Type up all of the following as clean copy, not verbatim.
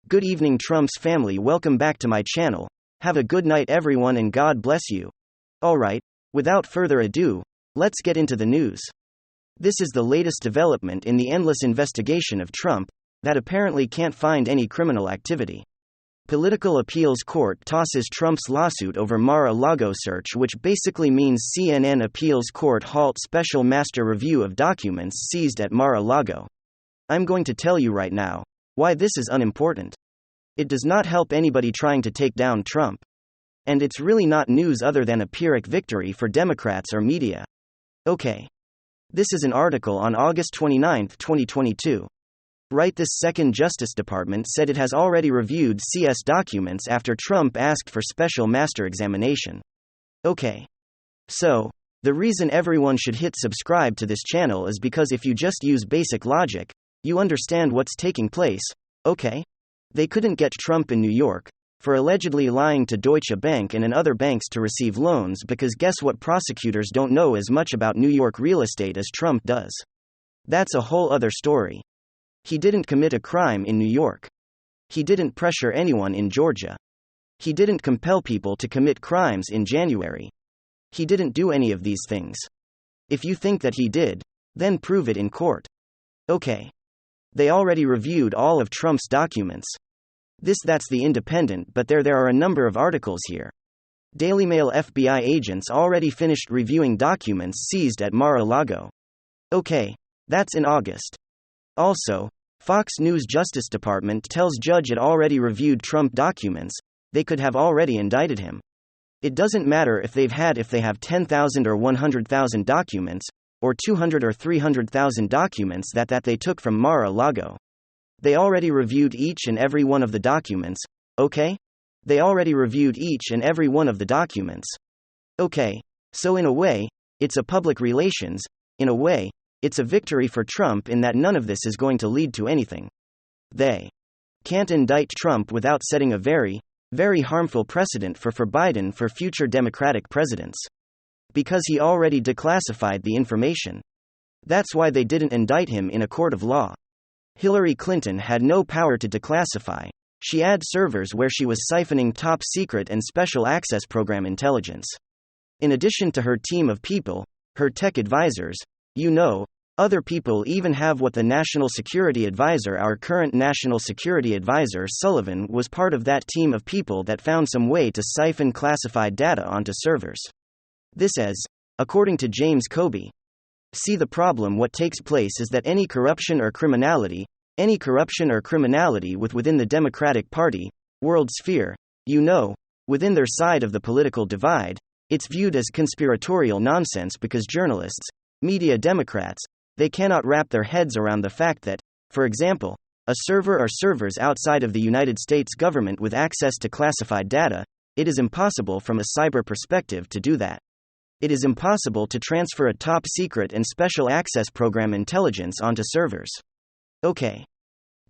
Good evening, Trump's family. Welcome back to my channel. Have a good night, everyone, and God bless you. Alright, without further ado, let's get into the news. This is the latest development in the endless investigation of Trump, that apparently can't find any criminal activity. Political Appeals Court tosses Trump's lawsuit over Mar-a-Lago search, which basically means CNN Appeals Court halts special master review of documents seized at Mar-a-Lago. I'm going to tell you right now why this is unimportant. It does not help anybody trying to take down Trump. And it's really not news other than a Pyrrhic victory for Democrats or media. Okay. This is an article on August 29, 2022. Right this second, Justice Department said it has already reviewed CS documents after Trump asked for special master examination. Okay. So, the reason everyone should hit subscribe to this channel is because if you just use basic logic, you understand what's taking place, okay? They couldn't get Trump in New York for allegedly lying to Deutsche Bank and other banks to receive loans, because guess what? Prosecutors don't know as much about New York real estate as Trump does. That's a whole other story. He didn't commit a crime in New York. He didn't pressure anyone in Georgia. He didn't compel people to commit crimes in January. He didn't do any of these things. If you think that he did, then prove it in court. Okay. They already reviewed all of Trump's documents. That's the Independent, but there are a number of articles here. Daily Mail: FBI agents already finished reviewing documents seized at Mar-a-Lago. Okay, that's in August. Also, Fox News: Justice Department tells judge it already reviewed Trump documents, they could have already indicted him. It doesn't matter if they have 10,000 or 100,000 documents, or 200 or 300,000 documents that they took from Mar-a-Lago. They already reviewed each and every one of the documents, okay? They already reviewed each and every one of the documents. Okay, so in a way, it's a public relations, in a way, it's a victory for Trump in that none of this is going to lead to anything. They can't indict Trump without setting a very, very harmful precedent for Biden for future Democratic presidents. Because he already declassified the information. That's why they didn't indict him in a court of law. Hillary Clinton had no power to declassify. She had servers where she was siphoning top secret and special access program intelligence. In addition to her team of people, her tech advisors, other people even have what the National Security Advisor, our current National Security Advisor Sullivan, was part of that team of people that found some way to siphon classified data onto servers. This is, according to James Kobe. See, the problem what takes place is that any corruption or criminality within the Democratic Party, world sphere, within their side of the political divide, it's viewed as conspiratorial nonsense because journalists, media, Democrats, they cannot wrap their heads around the fact that, for example, a server or servers outside of the United States government with access to classified data, it is impossible from a cyber perspective to do that. It is impossible to transfer a top secret and special access program intelligence onto servers. Okay.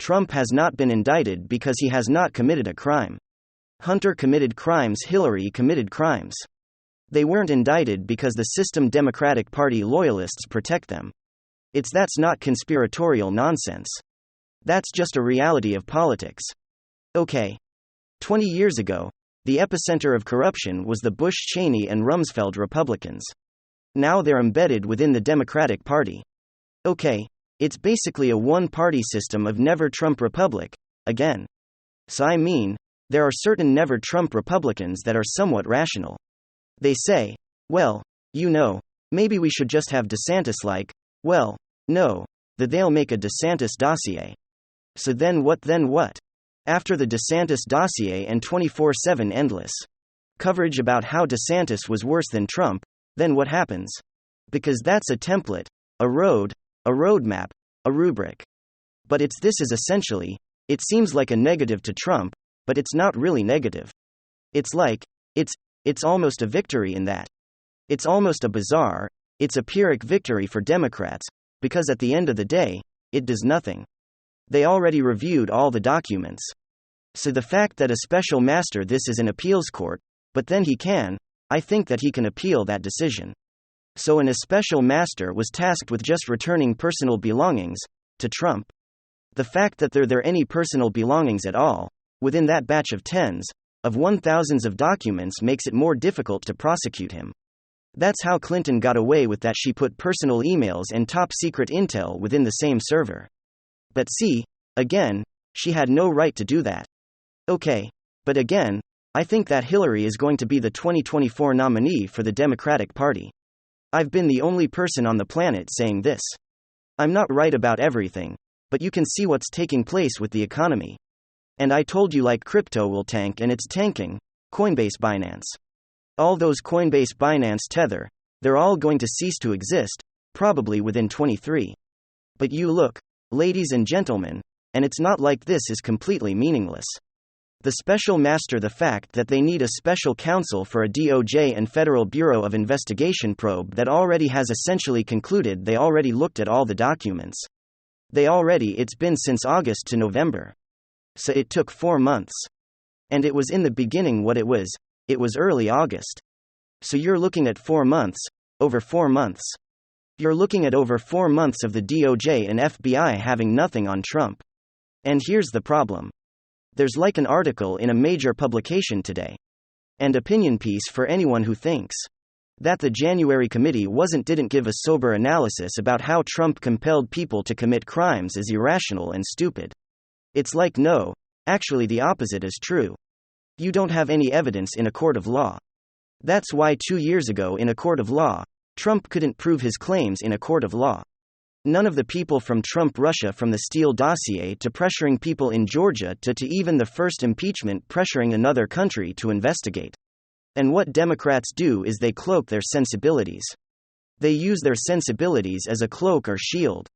Trump has not been indicted because he has not committed a crime. Hunter committed crimes, Hillary committed crimes. They weren't indicted because the system Democratic Party loyalists protect them. That's not conspiratorial nonsense. That's just a reality of politics. Okay. 20 years ago, the epicenter of corruption was the Bush, Cheney, and Rumsfeld Republicans. Now they're embedded within the Democratic Party. Okay, it's basically a one-party system of never-Trump republic, again. So I mean, there are certain never-Trump Republicans that are somewhat rational. They say, well, maybe we should just have DeSantis, like, well, no, that they'll make a DeSantis dossier. So then what? After the DeSantis dossier and 24/7 endless coverage about how DeSantis was worse than Trump, then what happens? Because that's a template, a roadmap, a rubric. But this is essentially, it seems like a negative to Trump, but it's not really negative. It's like, it's almost a victory in that. It's almost a bizarre, it's a Pyrrhic victory for Democrats, because at the end of the day, it does nothing. They already reviewed all the documents. So the fact that a special master, this is an appeals court, but then I think that he can appeal that decision. So a special master was tasked with just returning personal belongings to Trump. The fact that there any personal belongings at all, within that batch of tens of 1,000s of documents makes it more difficult to prosecute him. That's how Clinton got away with that. She put personal emails and top secret intel within the same server. But see, again, she had no right to do that. Okay, but again, I think that Hillary is going to be the 2024 nominee for the Democratic Party. I've been the only person on the planet saying this. I'm not right about everything, but you can see what's taking place with the economy. And I told you like crypto will tank, and it's tanking. Coinbase, Binance. All those Coinbase, Binance, Tether, they're all going to cease to exist, probably within 23. But you look, ladies and gentlemen, and it's not like this is completely meaningless. The special master, the fact that they need a special counsel for a DOJ and Federal Bureau of Investigation probe that already has essentially concluded they already looked at all the documents. It's been since August to November. So it took 4 months. And it was in the beginning what it was early August. So you're looking at 4 months, over 4 months. You're looking at over 4 months of the DOJ and FBI having nothing on Trump. And here's the problem. There's like an article in a major publication today. And opinion piece for anyone who thinks that the January committee didn't give a sober analysis about how Trump compelled people to commit crimes is irrational and stupid. It's like no, actually the opposite is true. You don't have any evidence in a court of law. That's why 2 years ago in a court of law, Trump couldn't prove his claims in a court of law. None of the people from Trump Russia, from the Steele dossier to pressuring people in Georgia to even the first impeachment pressuring another country to investigate. And what Democrats do is they cloak their sensibilities. They use their sensibilities as a cloak or shield.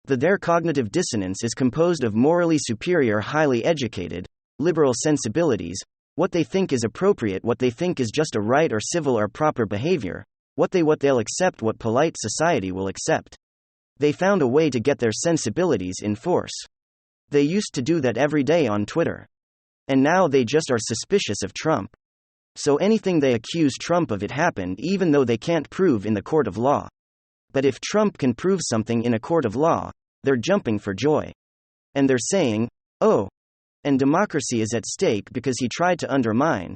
Their cognitive dissonance is composed of morally superior, highly educated, liberal sensibilities, what they think is appropriate, what they think is just a right or civil or proper behavior, what they'll accept, what polite society will accept. They found a way to get their sensibilities in force. They used to do that every day on Twitter. And now they just are suspicious of Trump. So anything they accuse Trump of, it happened even though they can't prove in the court of law. But if Trump can prove something in a court of law, they're jumping for joy. And they're saying, oh, and democracy is at stake because he tried to undermine,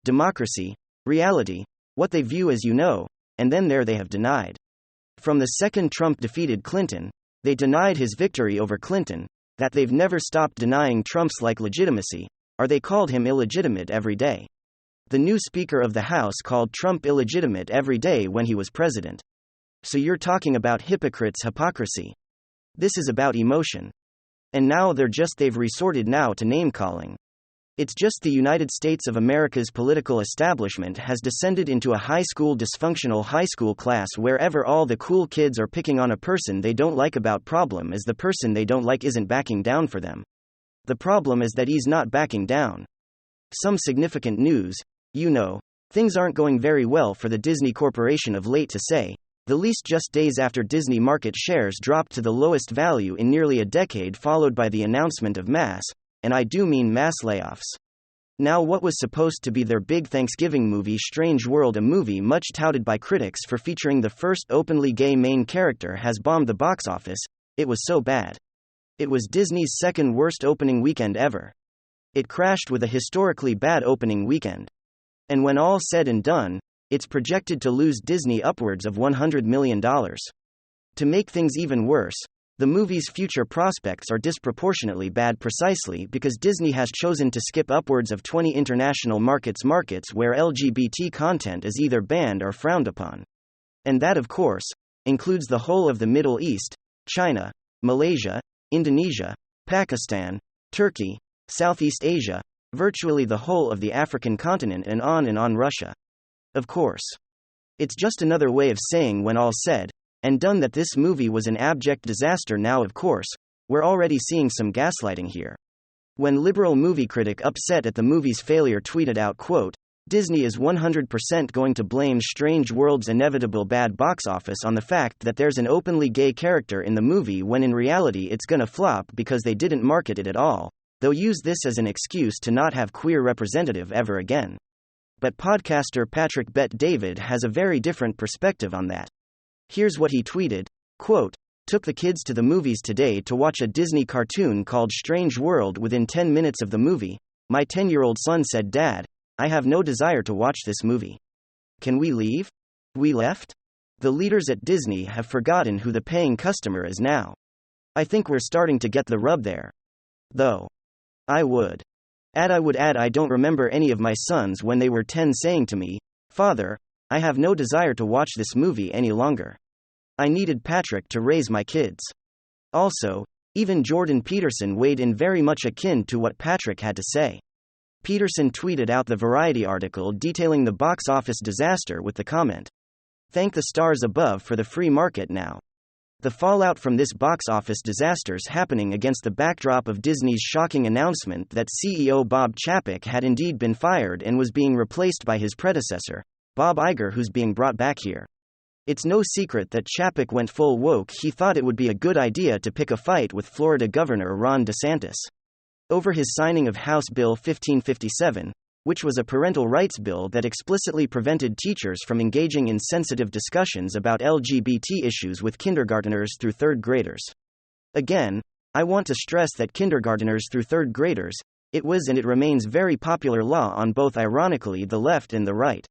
democracy, reality, what they view as and then there they have denied. From the second Trump defeated Clinton, they denied his victory over Clinton, that they've never stopped denying Trump's legitimacy, or they called him illegitimate every day. The new Speaker of the House called Trump illegitimate every day when he was president. So you're talking about hypocrisy. This is about emotion. And now they've resorted now to name-calling. It's just the United States of America's political establishment has descended into a dysfunctional high school class wherever all the cool kids are picking on a person they don't like. About problem is the person they don't like isn't backing down for them. The problem is that he's not backing down. Some significant news, things aren't going very well for the Disney Corporation of late, to say the least, just days after Disney market shares dropped to the lowest value in nearly a decade, followed by the announcement of mass layoffs. Now what was supposed to be their big Thanksgiving movie, Strange World, a movie much touted by critics for featuring the first openly gay main character, has bombed the box office. It was so bad. It was Disney's second worst opening weekend ever. It crashed with a historically bad opening weekend. And when all said and done, it's projected to lose Disney upwards of $100 million. To make things even worse, the movie's future prospects are disproportionately bad precisely because Disney has chosen to skip upwards of 20 international markets where LGBT content is either banned or frowned upon. And that, of course, includes the whole of the Middle East, China, Malaysia, Indonesia, Pakistan, Turkey, Southeast Asia, virtually the whole of the African continent, and on Russia. Of course. It's just another way of saying, when all said and done, that this movie was an abject disaster. Now, of course, we're already seeing some gaslighting here. When liberal movie critic upset at the movie's failure tweeted out, quote, Disney is 100% going to blame Strange World's inevitable bad box office on the fact that there's an openly gay character in the movie, when in reality it's gonna flop because they didn't market it at all. They'll use this as an excuse to not have queer representative ever again. But podcaster Patrick Bet David has a very different perspective on that. Here's what he tweeted, quote, Took the kids to the movies today to watch a Disney cartoon called Strange World. Within 10 minutes of the movie, my 10-year-old son said, "Dad, I have no desire to watch this movie. Can we leave?" We left? The leaders at Disney have forgotten who the paying customer is now. I think we're starting to get the rub there. Though. I would add I don't remember any of my sons when they were 10 saying to me, "Father, I have no desire to watch this movie any longer." I needed Patrick to raise my kids. Also, even Jordan Peterson weighed in very much akin to what Patrick had to say. Peterson tweeted out the Variety article detailing the box office disaster with the comment, "Thank the stars above for the free market now." The fallout from this box office disaster's happening against the backdrop of Disney's shocking announcement that CEO Bob Chapek had indeed been fired and was being replaced by his predecessor, Bob Iger, who's being brought back here. It's no secret that Chapek went full woke. He thought it would be a good idea to pick a fight with Florida Governor Ron DeSantis over his signing of House Bill 1557, which was a parental rights bill that explicitly prevented teachers from engaging in sensitive discussions about LGBT issues with kindergarteners through third graders. Again, I want to stress that kindergarteners through third graders, it was and it remains very popular law on both ironically the left and the right.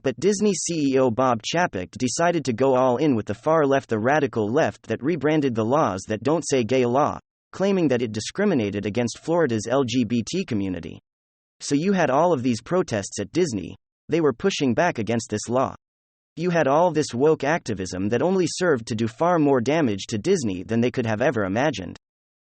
But Disney CEO Bob Chapek decided to go all in with the far left, the radical left that rebranded the Laws That Don't Say Gay law, claiming that it discriminated against Florida's LGBT community. So you had all of these protests at Disney, they were pushing back against this law. You had all this woke activism that only served to do far more damage to Disney than they could have ever imagined.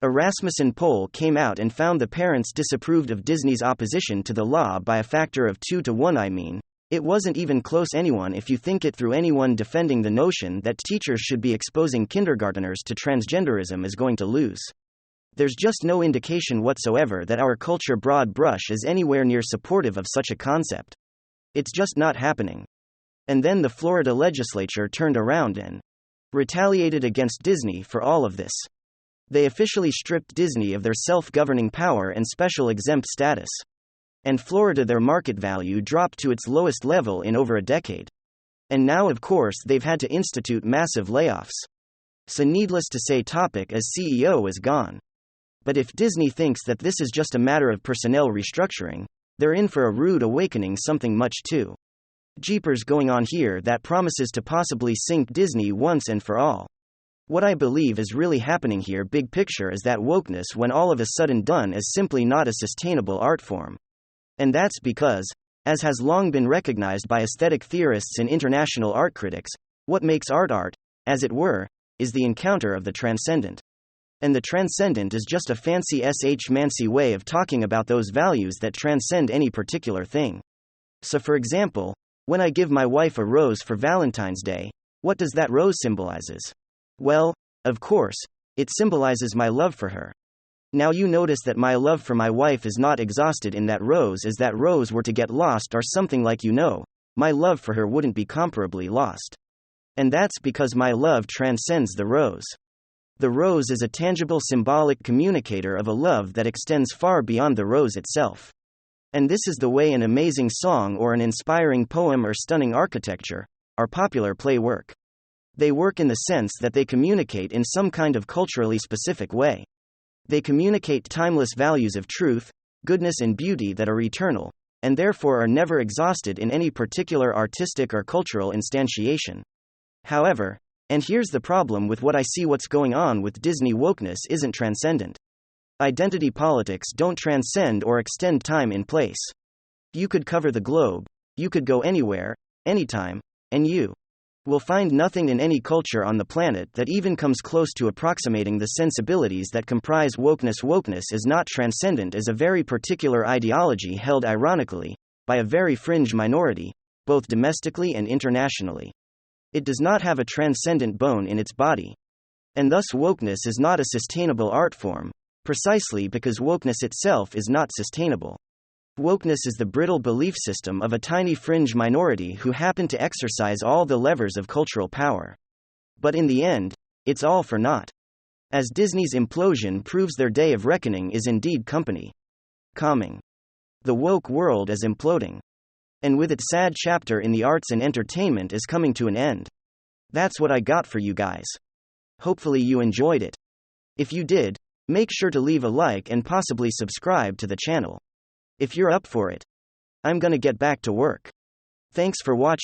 A Rasmussen poll came out and found the parents disapproved of Disney's opposition to the law by a factor of 2 to 1. I mean, it wasn't even close. Anyone, if you think it through, anyone defending the notion that teachers should be exposing kindergarteners to transgenderism is going to lose. There's just no indication whatsoever that our culture broad brush is anywhere near supportive of such a concept. It's just not happening. And then the Florida legislature turned around and retaliated against Disney for all of this. They officially stripped Disney of their self-governing power and special exempt status. And Florida, their market value dropped to its lowest level in over a decade. And now, of course, they've had to institute massive layoffs. So needless to say, Chapek as CEO is gone. But if Disney thinks that this is just a matter of personnel restructuring, they're in for a rude awakening. Something much too jeepers going on here that promises to possibly sink Disney once and for all. What I believe is really happening here, big picture, is that wokeness, when all of a sudden done, is simply not a sustainable art form. And that's because, as has long been recognized by aesthetic theorists and international art critics, what makes art, as it were, is the encounter of the transcendent. And the transcendent is just a fancy mancy way of talking about those values that transcend any particular thing. So for example, when I give my wife a rose for Valentine's Day, what does that rose symbolizes? Well, of course, it symbolizes my love for her. Now you notice that my love for my wife is not exhausted in that rose. As that rose were to get lost or something, like, my love for her wouldn't be comparably lost. And that's because my love transcends the rose. The rose is a tangible, symbolic communicator of a love that extends far beyond the rose itself. And this is the way an amazing song or an inspiring poem or stunning architecture, or popular play work. They work in the sense that they communicate in some kind of culturally specific way. They communicate timeless values of truth, goodness and beauty that are eternal, and therefore are never exhausted in any particular artistic or cultural instantiation. However, and here's the problem with what I see, what's going on with Disney wokeness isn't transcendent. Identity politics don't transcend or extend time in place. You could cover the globe, you could go anywhere, anytime, and you will find nothing in any culture on the planet that even comes close to approximating the sensibilities that comprise wokeness. Wokeness is not transcendent as a very particular ideology held ironically by a very fringe minority, both domestically and internationally. It does not have a transcendent bone in its body. And thus wokeness is not a sustainable art form, precisely because wokeness itself is not sustainable. Wokeness is the brittle belief system of a tiny fringe minority who happen to exercise all the levers of cultural power. But in the end, it's all for naught. As Disney's implosion proves, their day of reckoning is indeed coming. The woke world is imploding. And with its sad chapter in the arts and entertainment is coming to an end. That's what I got for you guys. Hopefully you enjoyed it. If you did, make sure to leave a like and possibly subscribe to the channel. If you're up for it, I'm gonna get back to work. Thanks for watching.